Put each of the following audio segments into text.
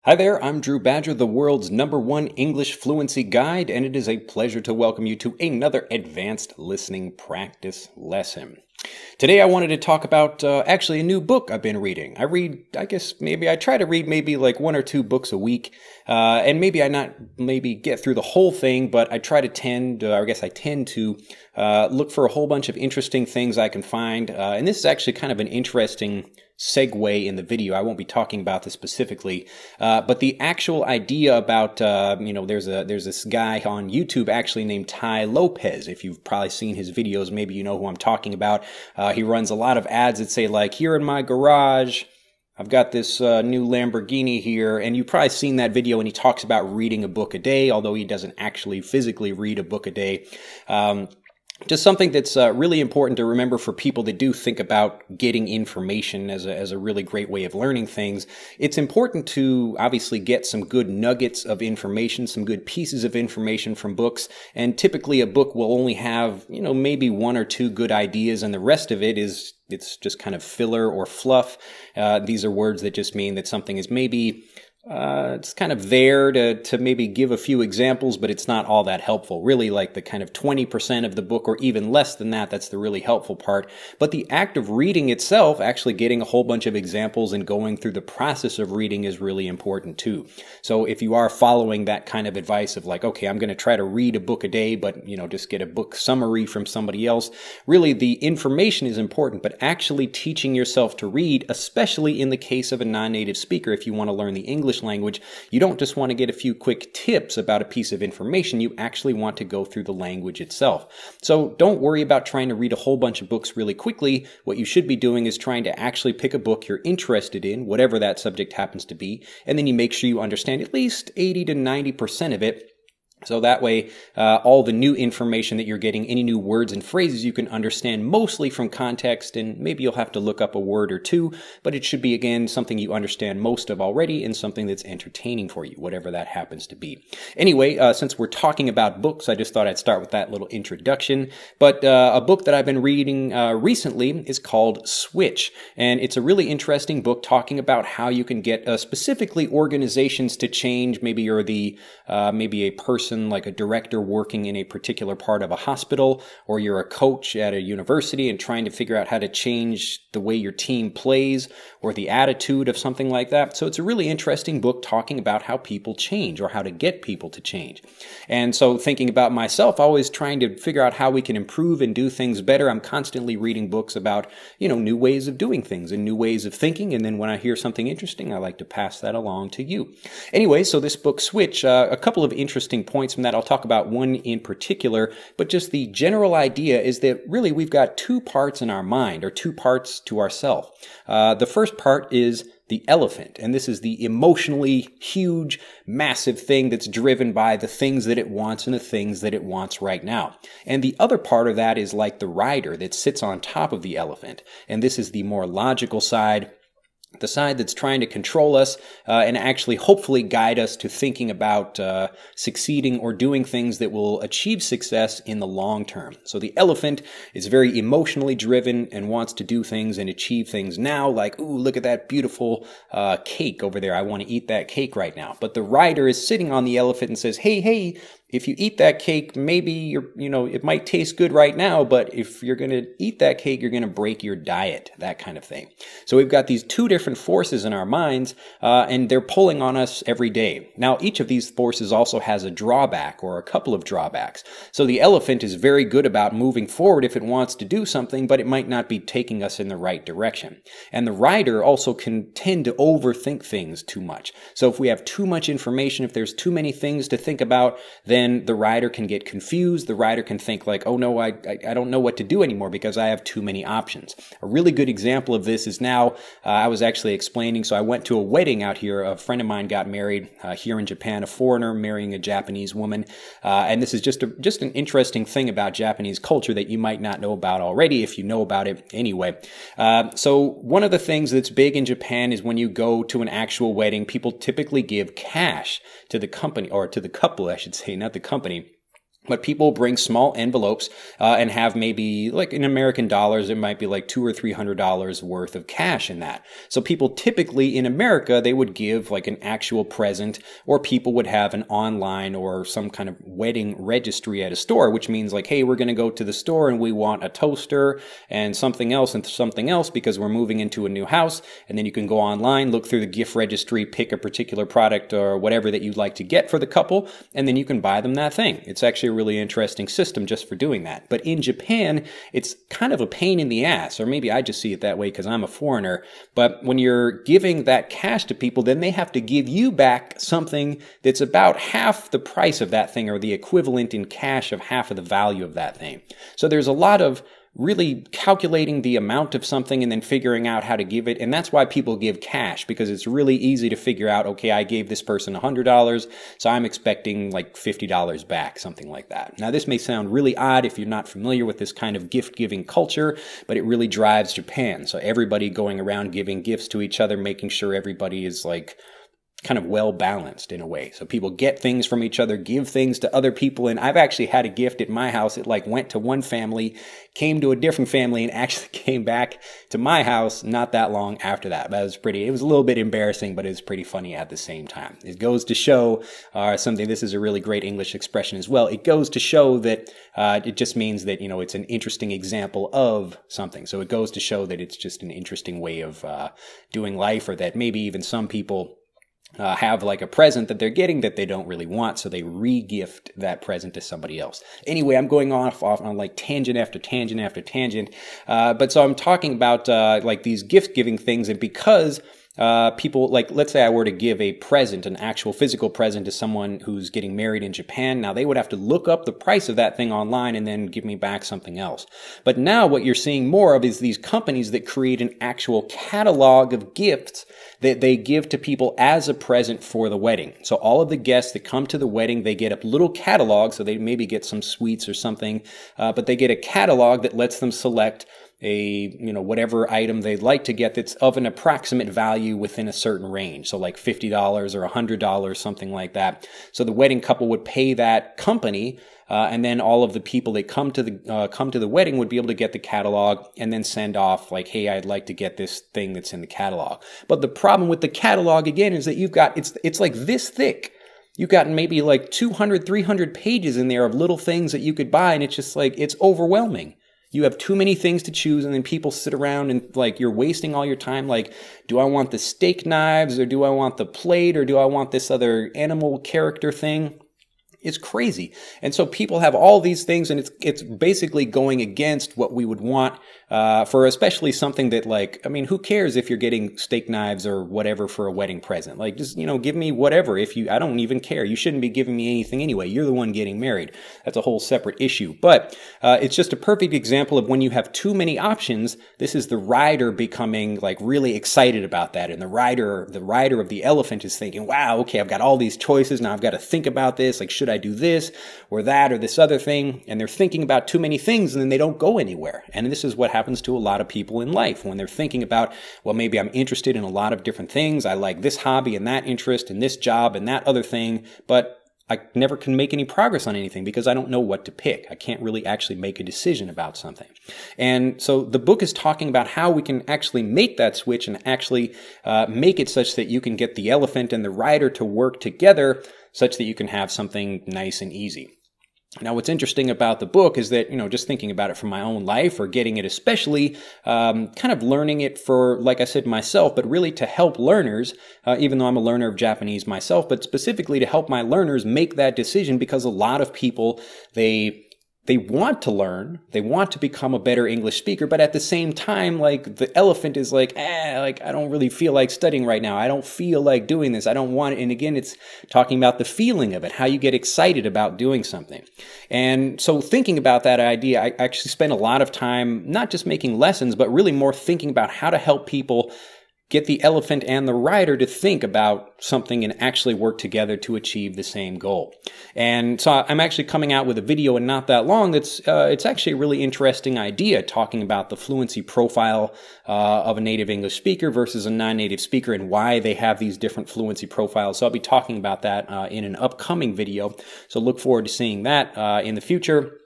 Hi there, I'm Drew Badger, the world's #1 English fluency guide, and it is a pleasure to welcome you to another advanced listening practice lesson. Today I wanted to talk about actually a new book I've been reading. I try to read maybe like one or two books a week, and maybe get through the whole thing, but I tend to look for a whole bunch of interesting things I can find, and this is actually kind of an interesting segue in the video. I won't be talking about this specifically, but the actual idea about there's this guy on YouTube actually named Tai Lopez. If you've probably seen his videos, maybe you know who I'm talking about. He runs a lot of ads that say like, "Here in my garage, I've got this new Lamborghini here," and you've probably seen that video, and he talks about reading a book a day, although he doesn't actually physically read a book a day. Just something that's really important to remember for people that do think about getting information as a really great way of learning things. It's important to obviously get some good nuggets of information, some good pieces of information from books. And typically a book will only have, maybe one or two good ideas, and the rest of it's just kind of filler or fluff. These are words that just mean that something is maybe it's kind of there to maybe give a few examples, but it's not all that helpful. Really, like the kind of 20% of the book, or even less than that, that's the really helpful part. But the act of reading itself, actually getting a whole bunch of examples and going through the process of reading, is really important too. So if you are following that kind of advice of like, okay, I'm going to try to read a book a day, but just get a book summary from somebody else, really the information is important, but actually teaching yourself to read, especially in the case of a non-native speaker, if you want to learn the English language, you don't just want to get a few quick tips about a piece of information. You actually want to go through the language itself. So don't worry about trying to read a whole bunch of books really quickly. What you should be doing is trying to actually pick a book you're interested in, whatever that subject happens to be, and then you make sure you understand at least 80 to 90% of it. So that way, all the new information that you're getting, any new words and phrases, you can understand mostly from context, and maybe you'll have to look up a word or two, but it should be, again, something you understand most of already and something that's entertaining for you, whatever that happens to be. Anyway, since we're talking about books, I just thought I'd start with that little introduction. But a book that I've been reading recently is called Switch, and it's a really interesting book talking about how you can get specifically organizations to change. Maybe you're maybe a person like a director working in a particular part of a hospital, or you're a coach at a university and trying to figure out how to change the way your team plays or the attitude of something like that. So it's a really interesting book talking about how people change, or how to get people to change. And so thinking about myself, always trying to figure out how we can improve and do things better, I'm constantly reading books about, new ways of doing things and new ways of thinking. And then when I hear something interesting, I like to pass that along to you. Anyway, so this book, Switch, a couple of interesting points from that. I'll talk about one in particular, but just the general idea is that really we've got two parts in our mind, or two parts to ourself. The first part is the elephant, and this is the emotionally huge, massive thing that's driven by the things that it wants and the things that it wants right now. And the other part of that is like the rider that sits on top of the elephant, and this is the more logical side, the side that's trying to control us and actually hopefully guide us to thinking about succeeding or doing things that will achieve success in the long term. So the elephant is very emotionally driven and wants to do things and achieve things now, like, ooh, look at that beautiful cake over there. I want to eat that cake right now. But the rider is sitting on the elephant and says, hey, if you eat that cake, maybe it might taste good right now, but if you're going to eat that cake, you're going to break your diet, that kind of thing. So we've got these two different forces in our minds, and they're pulling on us every day. Now, each of these forces also has a drawback, or a couple of drawbacks. So the elephant is very good about moving forward if it wants to do something, but it might not be taking us in the right direction. And the rider also can tend to overthink things too much. So if we have too much information, if there's too many things to think about, then the rider can get confused. The rider can think like, oh no, I don't know what to do anymore because I have too many options. A really good example of this is now, I was actually explaining, so I went to a wedding out here. A friend of mine got married here in Japan, a foreigner marrying a Japanese woman. And this is just an interesting thing about Japanese culture that you might not know about already if you know about it anyway. So one of the things that's big in Japan is when you go to an actual wedding, people typically give cash to the company, or to the couple, I should say, not the company. But people bring small envelopes and have maybe, like in American dollars, it might be like $200 or $300 worth of cash in that. So people typically in America, they would give like an actual present, or people would have an online or some kind of wedding registry at a store, which means like, hey, we're going to go to the store and we want a toaster and something else because we're moving into a new house. And then you can go online, look through the gift registry, pick a particular product or whatever that you'd like to get for the couple, and then you can buy them that thing. It's actually a really interesting system just for doing that. But in Japan, it's kind of a pain in the ass, or maybe I just see it that way because I'm a foreigner. But when you're giving that cash to people, then they have to give you back something that's about half the price of that thing, or the equivalent in cash of half of the value of that thing. So there's a lot of really calculating the amount of something and then figuring out how to give it. And that's why people give cash, because it's really easy to figure out, okay, I gave this person $100, so I'm expecting like $50 back, something like that. Now, this may sound really odd if you're not familiar with this kind of gift-giving culture, but it really drives Japan. So everybody going around giving gifts to each other, making sure everybody is like kind of well balanced in a way. So people get things from each other, give things to other people. And I've actually had a gift at my house. It like went to one family, came to a different family, and actually came back to my house not that long after that. It was a little bit embarrassing, but it was pretty funny at the same time. It goes to show something. This is a really great English expression as well. It goes to show that it just means that, it's an interesting example of something. So it goes to show that it's just an interesting way of doing life, or that maybe even some people have like a present that they're getting that they don't really want, so they re-gift that present to somebody else. Anyway, I'm going off on like tangent after tangent after tangent. But so I'm talking about like these gift-giving things, and because people, like, let's say I were to give a present, an actual physical present, to someone who's getting married in Japan. Now they would have to look up the price of that thing online and then give me back something else. But now what you're seeing more of is these companies that create an actual catalog of gifts that they give to people as a present for the wedding. So all of the guests that come to the wedding, they get a little catalog, so they maybe get some sweets or something, but they get a catalog that lets them select whatever item they'd like to get that's of an approximate value within a certain range. So like $50 or $100, something like that. So the wedding couple would pay that company, and then all of the people that come to the wedding would be able to get the catalog and then send off like, hey, I'd like to get this thing that's in the catalog. But the problem with the catalog again is that it's like this thick. You've got maybe like 200, 300 pages in there of little things that you could buy, and it's just like, it's overwhelming. You have too many things to choose, and then people sit around and like you're wasting all your time. Like, do I want the steak knives, or do I want the plate, or do I want this other animal character thing? It's crazy. And so people have all these things, and it's basically going against what we would want for especially something that, like, I mean, who cares if you're getting steak knives or whatever for a wedding present? Like, just, give me whatever. I don't even care. You shouldn't be giving me anything anyway. You're the one getting married. That's a whole separate issue. But it's just a perfect example of when you have too many options. This is the rider becoming like really excited about that. And the rider of the elephant is thinking, wow, okay, I've got all these choices. Now I've got to think about this. Like, should I do this or that or this other thing? And they're thinking about too many things, and then they don't go anywhere. And this is what happens to a lot of people in life when they're thinking about, well, maybe I'm interested in a lot of different things. I like this hobby and that interest and this job and that other thing, but I never can make any progress on anything because I don't know what to pick. I can't really actually make a decision about something. And so the book is talking about how we can actually make that switch and actually make it such that you can get the elephant and the rider to work together such that you can have something nice and easy. Now, what's interesting about the book is that, just thinking about it from my own life, or getting it especially, kind of learning it for, like I said, myself, but really to help learners, even though I'm a learner of Japanese myself, but specifically to help my learners make that decision, because a lot of people, they want to learn, they want to become a better English speaker, but at the same time, like, the elephant is like, I don't really feel like studying right now. I don't feel like doing this. I don't want it. And again, it's talking about the feeling of it, how you get excited about doing something. And so thinking about that idea, I actually spent a lot of time, not just making lessons, but really more thinking about how to help people get the elephant and the rider to think about something and actually work together to achieve the same goal. And so I'm actually coming out with a video in not that long that's it's actually a really interesting idea, talking about the fluency profile of a native English speaker versus a non-native speaker and why they have these different fluency profiles. So I'll be talking about that in an upcoming video. So look forward to seeing that in the future.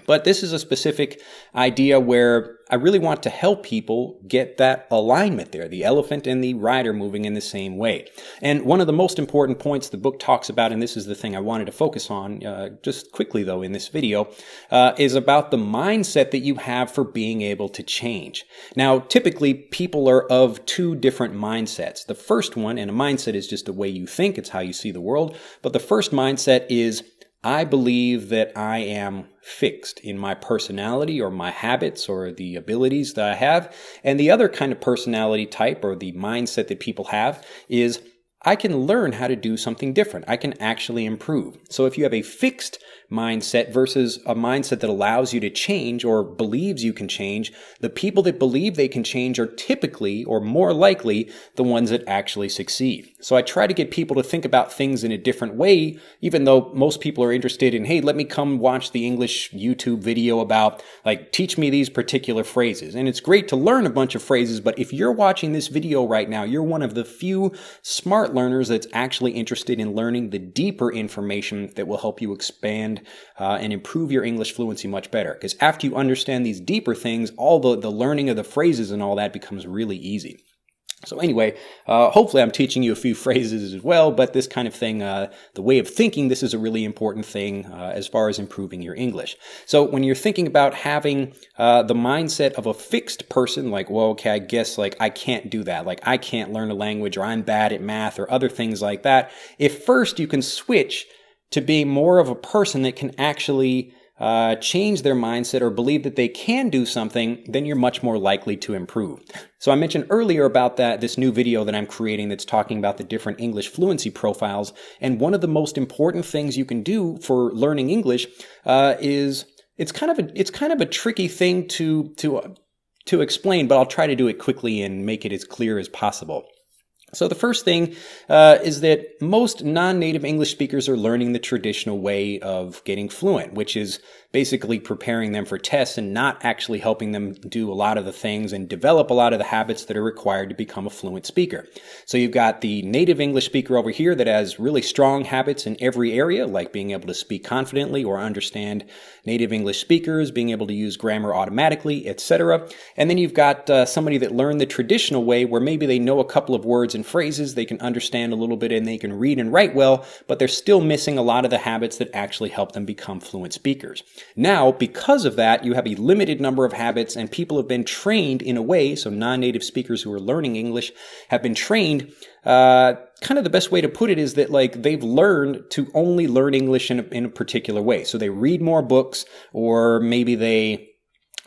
But this is a specific idea where I really want to help people get that alignment there, the elephant and the rider moving in the same way. And one of the most important points the book talks about, and this is the thing I wanted to focus on just quickly though in this video, is about the mindset that you have for being able to change. Now, typically people are of two different mindsets. The first one, and a mindset is just the way you think, it's how you see the world, but the first mindset is, I believe that I am fixed in my personality or my habits or the abilities that I have. And the other kind of personality type or the mindset that people have is, I can learn how to do something different. I can actually improve. So if you have a fixed mindset versus a mindset that allows you to change or believes you can change, the people that believe they can change are typically or more likely the ones that actually succeed. So I try to get people to think about things in a different way, even though most people are interested in, hey, let me come watch the English YouTube video about, like, teach me these particular phrases. And it's great to learn a bunch of phrases, but if you're watching this video right now, you're one of the few smart learners that's actually interested in learning the deeper information that will help you expand and improve your English fluency much better. Because after you understand these deeper things, all the learning of the phrases and all that becomes really easy. So anyway, hopefully I'm teaching you a few phrases as well, but this kind of thing, the way of thinking, this is a really important thing as far as improving your English. So when you're thinking about having the mindset of a fixed person, like, well, okay, I guess like I can't do that, like I can't learn a language, or I'm bad at math or other things like that, if first you can switch to being more of a person that can actually change their mindset or believe that they can do something, then you're much more likely to improve. So I mentioned earlier about this new video that I'm creating that's talking about the different English fluency profiles. And one of the most important things you can do for learning English is it's kind of a tricky thing to explain, but I'll try to do it quickly and make it as clear as possible. So the first thing is that most non-native English speakers are learning the traditional way of getting fluent, which is basically preparing them for tests and not actually helping them do a lot of the things and develop a lot of the habits that are required to become a fluent speaker. So you've got the native English speaker over here that has really strong habits in every area, like being able to speak confidently or understand native English speakers, being able to use grammar automatically, etc. And then you've got somebody that learned the traditional way where maybe they know a couple of words and phrases, they can understand a little bit, and they can read and write well, but they're still missing a lot of the habits that actually help them become fluent speakers. Now, because of that, you have a limited number of habits, and people have been trained in a way, so non-native speakers who are learning English have been trained, kind of the best way to put it is that like they've learned to only learn English in a particular way. So they read more books, or maybe they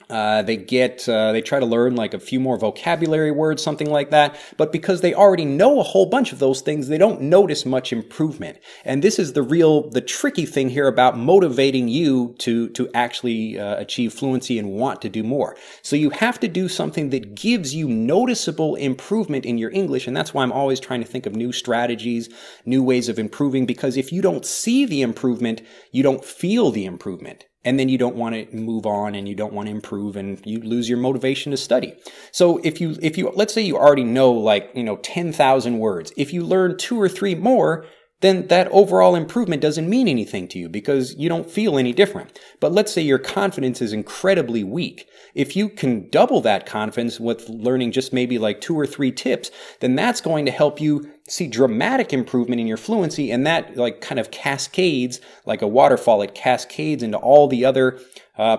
try to learn like a few more vocabulary words, something like that. But because they already know a whole bunch of those things, they don't notice much improvement. And this is the tricky thing here about motivating you to actually achieve fluency and want to do more. So you have to do something that gives you noticeable improvement in your English. And that's why I'm always trying to think of new strategies, new ways of improving, because if you don't see the improvement, you don't feel the improvement. And then you don't want to move on and you don't want to improve and you lose your motivation to study. So if you let's say you already know 10,000 words. If you learn 2 or 3 more, then that overall improvement doesn't mean anything to you because you don't feel any different. But let's say your confidence is incredibly weak. If you can double that confidence with learning just maybe like 2 or 3 tips, then that's going to help you see dramatic improvement in your fluency, and that like kind of cascades like a waterfall. It cascades into all the other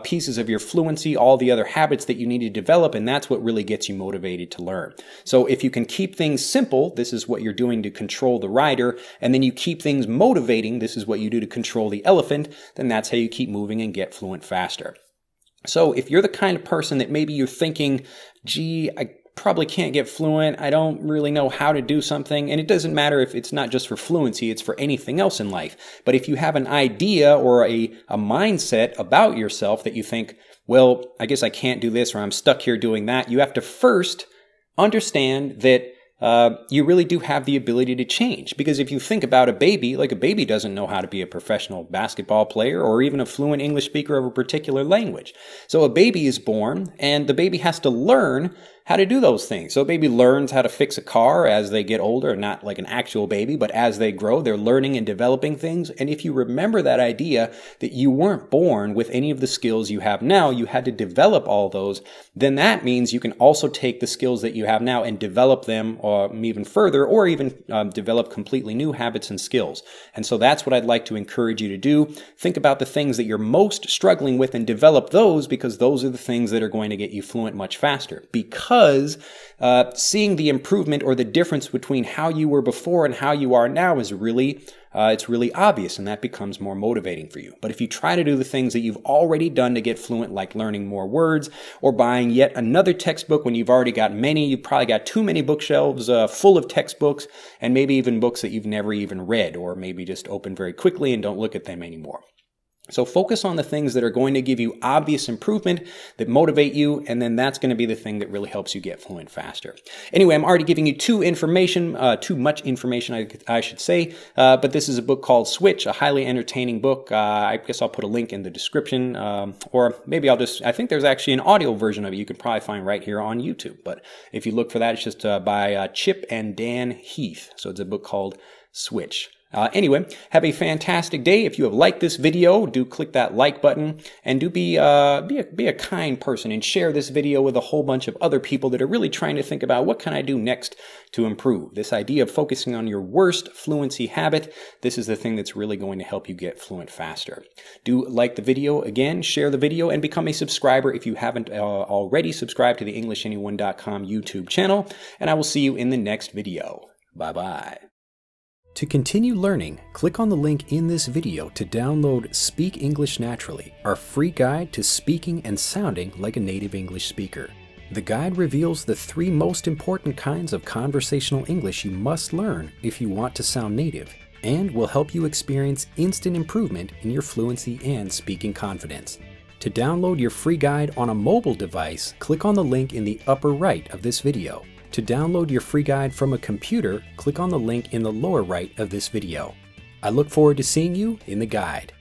pieces of your fluency, all the other habits that you need to develop, and that's what really gets you motivated to learn. So if you can keep things simple, this is what you're doing to control the rider, and then you keep things motivating, this is what you do to control the elephant, then that's how you keep moving and get fluent faster. So if you're the kind of person that maybe you're thinking, gee, I probably can't get fluent, I don't really know how to do something, and it doesn't matter if it's not just for fluency, it's for anything else in life. But if you have an idea or a mindset about yourself that you think, well, I guess I can't do this or I'm stuck here doing that, you have to first understand that you really do have the ability to change. Because if you think about a baby, like a baby doesn't know how to be a professional basketball player or even a fluent English speaker of a particular language. So a baby is born and the baby has to learn how to do those things. So a baby learns how to fix a car as they get older, not like an actual baby, but as they grow, they're learning and developing things. And if you remember that idea that you weren't born with any of the skills you have now, you had to develop all those, then that means you can also take the skills that you have now and develop them even further, or even develop completely new habits and skills. And so that's what I'd like to encourage you to do. Think about the things that you're most struggling with and develop those, because those are the things that are going to get you fluent much faster. Because seeing the improvement or the difference between how you were before and how you are now is really it's really obvious, and that becomes more motivating for you. But if you try to do the things that you've already done to get fluent, like learning more words or buying yet another textbook when you've already got many, you've probably got too many bookshelves full of textbooks, and maybe even books that you've never even read, or maybe just open very quickly and don't look at them anymore. So focus on the things that are going to give you obvious improvement, that motivate you, and then that's going to be the thing that really helps you get fluent faster. Anyway, I'm already giving you too much information, I should say, but this is a book called Switch, a highly entertaining book. I guess I'll put a link in the description, or maybe I think there's actually an audio version of it you can probably find right here on YouTube. But if you look for that, it's just by Chip and Dan Heath. So it's a book called Switch. Anyway, have a fantastic day. If you have liked this video, do click that like button, and do be a kind person and share this video with a whole bunch of other people that are really trying to think about what can I do next to improve. This idea of focusing on your worst fluency habit, this is the thing that's really going to help you get fluent faster. Do like the video, again, share the video, and become a subscriber if you haven't already subscribed to the EnglishAnyone.com YouTube channel, and I will see you in the next video. Bye-bye. To continue learning, click on the link in this video to download Speak English Naturally, our free guide to speaking and sounding like a native English speaker. The guide reveals the 3 most important kinds of conversational English you must learn if you want to sound native, and will help you experience instant improvement in your fluency and speaking confidence. To download your free guide on a mobile device, click on the link in the upper right of this video. To download your free guide from a computer, click on the link in the lower right of this video. I look forward to seeing you in the guide.